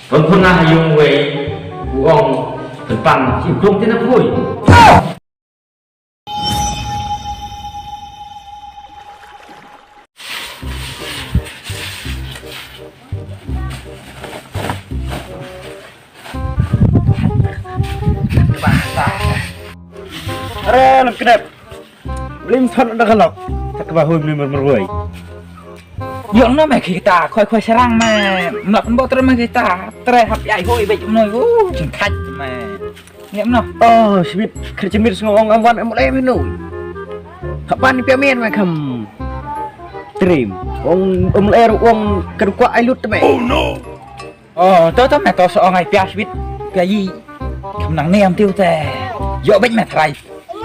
pernah yung way uang depan si belum tidak pun. Ada nak kedap. Belum fat ada kalok. Tak kebahui belum merway. Yang nama kita, koi serang mah, nak pun terus mah kita, terhap ai hoi baik noi, cingkat mah, nggak noh. Oh, sibit kerjamir ngomong awan mulai minum. Kapan piamen mah kam? Trim. Mulai uang kedua ailut mah. Oh no. Oh, tahu mah tahu soal ngai pias sibit, piayi, kam nang niam tiu teh, yo baik mah terai.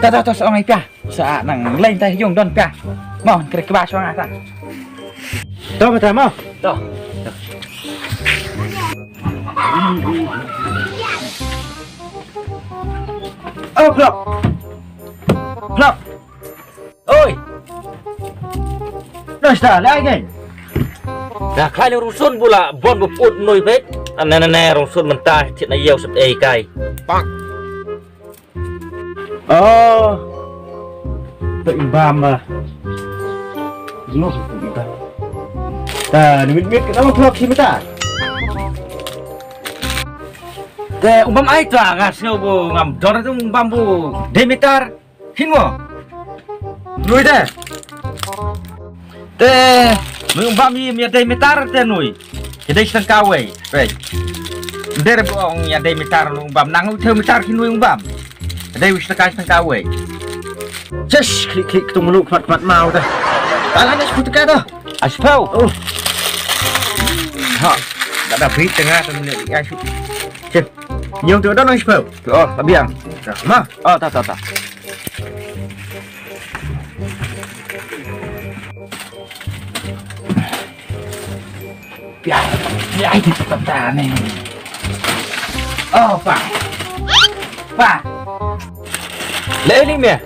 Tahu soal ngai pias, saat nang lain teh yung don pias, mau kerja kebas soal apa? Tahu betul mau? Tahu. Oh, blok. Blok. Oi, Dah dah lagi. dah kali rusun pula bon buput noi bet. Nene rusun mentah cik na yau sep kai. Pak. Oh. Berimbam lah. Jenuh kita. Dah, nimit-nimit kita mau blok sini tak? Teh umpam ai ta ngasno bu ngam dor tu umpam bu Demeter hinwo. Nui teh. Teh nui umpam mi Demeter teh nui. Jadi sedang kawe. Baik. Der bu ong ya Demeter umpam nang Demeter hinui umpam. Jadi wis sedang kawe. Just klik tu meluk mat mau dah. Talan ni sebut dekat dah. Aspau. Oh. Ha. Tak ada beri tengah tu ni asu. Cik. Nyong tu dah nang sebab. Oh, tabiang. Mah. Oh, tak. Biar di tempat ni. Oh, Pak. Lẽ đi mẹ.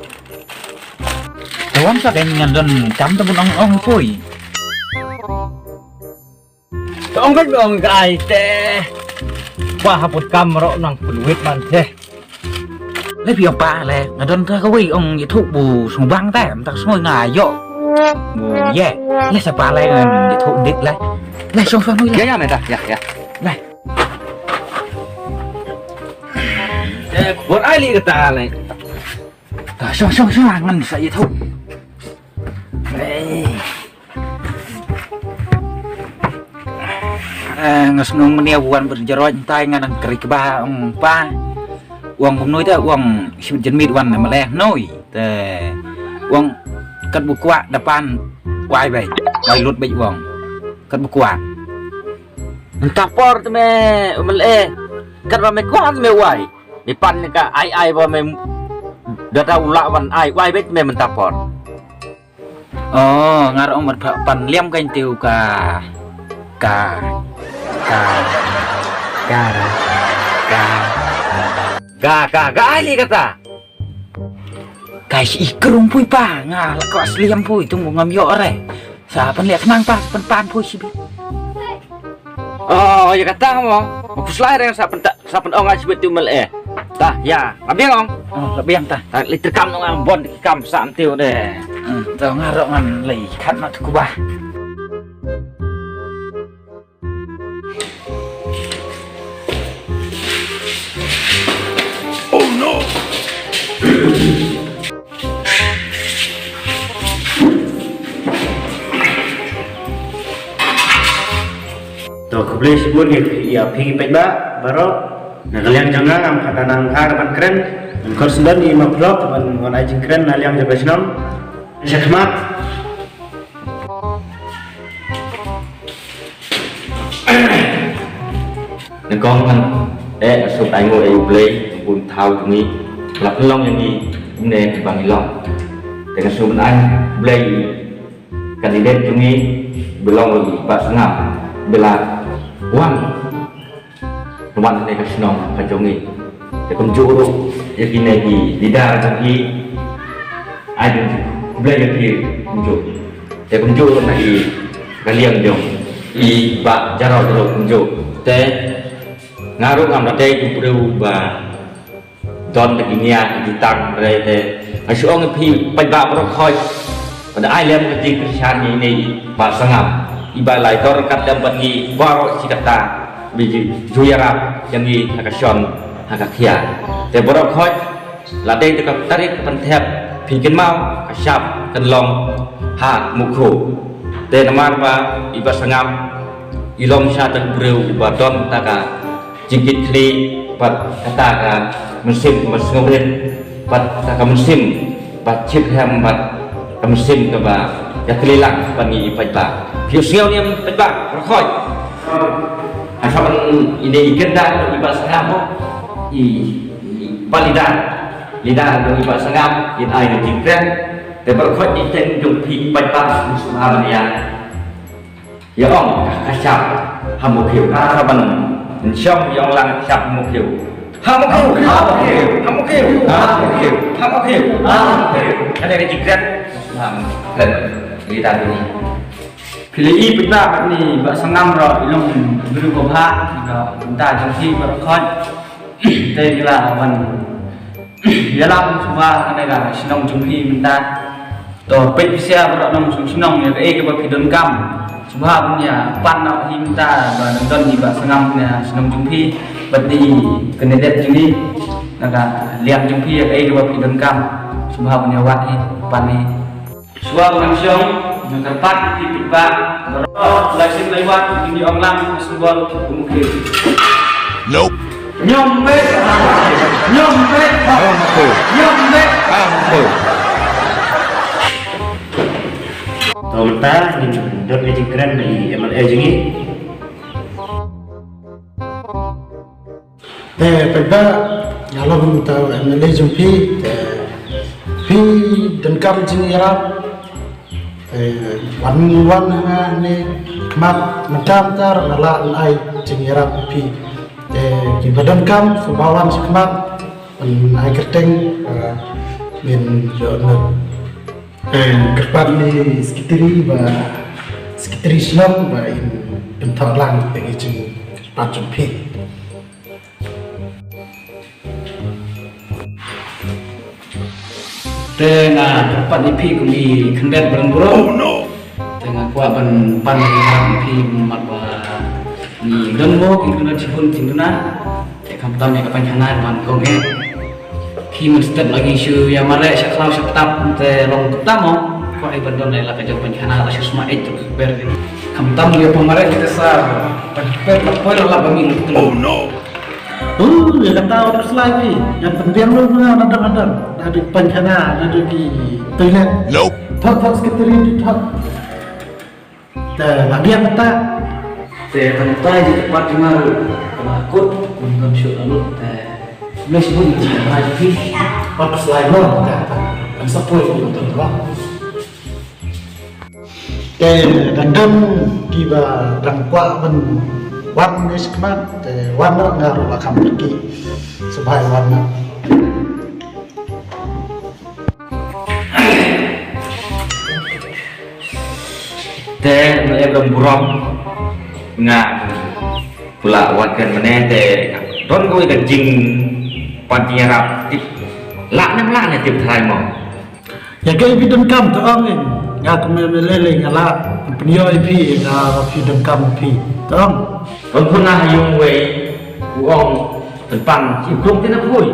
Tuan sa kanya don cam tu pun ong pui. Ông cách ông cái tệ qua học một cam rõ năng peluit man teh. Lấy pion pa le, ngadon ta kawi ong itu bu sumbang ta, tak semua ngayo. Bu ye, le sa pa le ngan itu dik le. Le song song nu Ya le. ya mẹ ta, ya. Le. Buat ai li kata le. Ta song ngan sa itu. Ngasnung menia buan berjeroy tai ngan ang keri keba ong pa. Uang pemnoi ta uang sibit jenmit wan meleh noi. Te uang kat bukwa depan wai bai. Wai lut bai uang. Kat bukwa. Entah por tu me mele. Kat ba me kuat me wai. Di pan ni ka ai ba me data ulak wan ai wai bet me mentah por. Oh, ngar ong mat pan liam kain tiu ka Ga ai li kata. kai si ikrung pui pa nga la ko asliam pui tung ngam yo re. Sa pan liak nang pa pan pui si bi. Oh, ya kata mo. Aku selai dengan sa pen ong ai sibit tu mele. Tah, ya. Abiang ong. Oh, lebiang ta. Ta li terkam nang bon kam sam tiu de. Tao ngar ngan lei khat na ku ba. Tu kebeli sebut ni ya pergi pekba baru nak kalian jangan am kata nang harapan keren. Kau sendan di lima blok teman ngon ajing keren naliang jaga senam. Syakmat. Nên con thân sụp đánh ngồi ấy lấy buồn thao chúng ý là cái long như gì nên bằng cái long để cái sụp anh lấy candidate chúng ý belong lagi pak sengam bela uang teman này cái senong cái chúng ý để con juru ya kini di lidah chúng ý ai cũng lấy cái gì con juru để con juru này cái liang dong i pak jarau jarau con juru te ngaruh ngam rate improve ba don teginia ditang rate asyong pi pajak berkhoi pada ailem kecil Kristian ini ba sangam iba lai tor kat dapat ni baro cikata biji juyarap yang ni hakasion hakakia te berkhoi ladai tekap tarik pentep pingin mau kasyap kenlong ha mukhu te namar ba iba sangam ilom sya terbreu ba don taka jingkit kli pat kata ka musim masngobren pat taka musim pat chip hem pat musim ka ba ya kelilang pani pajba piu siau ni pajba berkhoi asaban ini igenda iba sangam i palidan lidah do iba sangam in ai de jingkren te berkhoi iten jung pi pajba musmania ya ong kasyap hamukhiu asaban Insyaallah yang lang siap mukhiu. Hamukhiu. Ada di jikran. Dan di tadi ini. Pilih pita ni ba sangam ro ilong guru gobha ga ta jangsi berkhon. Te gila wan. Yalam semua ada ga sinong junghi minta. To pe sia ro nong sinong ya ke ba pidon kam. Semua punya pan nak hinta dan don di bawah sengamnya senang jumpi berdi kenedet ini naga liam jumpi ya kayak dua pidon kam semua punya wati pani semua manusia yang terpat di tiba berdoa langsung lewat ini orang semua mungkin nyombe Tolta ni dot ni jikran ni MLA jingi. Peba kalau minta MLA jumpi pi dan kam jingi rap wan ni mat macam tar nala ai jingi rap pi di badan kam sebawan sekmat ai kerteng min jono kerpat ni sekiteri ba sekiteri Islam ba in bentar lang bagi jeng kerpat jumpi. Tengah kerpat ipi kumi kendet berengburung. Tengah kuat pan ipi mat ba ni dengbo kena cipun cinduna. Tekam tam yang kapan kana man kongen. Khi mình step lagi isu yang mare syaklau syaktab te long tamo ko ai bandon lai la kajak panjana la susma itu berdi kam tam dia pemare kita sar per poin la bami oh no ya kata terus lagi yang penting lu ada di panjana ada di toilet nope thak sekretari di thak te lagi yang kata te pantai di tempat di maru penakut mungkin syuk lalu te Messi pun jangan lagi, apa selain lo, kan sepuluh betul lah. Gandam tiba rangkwa ben wan ni sekemat, wan nak ngaruh lakam pergi sebagai wan. Mulai belum burung, nggak pula wakan mana don gue kencing pantinya rap tip lak nih tip thay mau ya kayak bidon kam tu angin nggak meleleh ngalak penio ipi nggak bidon kam ipi tong don pernah yung we uong tempang cium tidak pui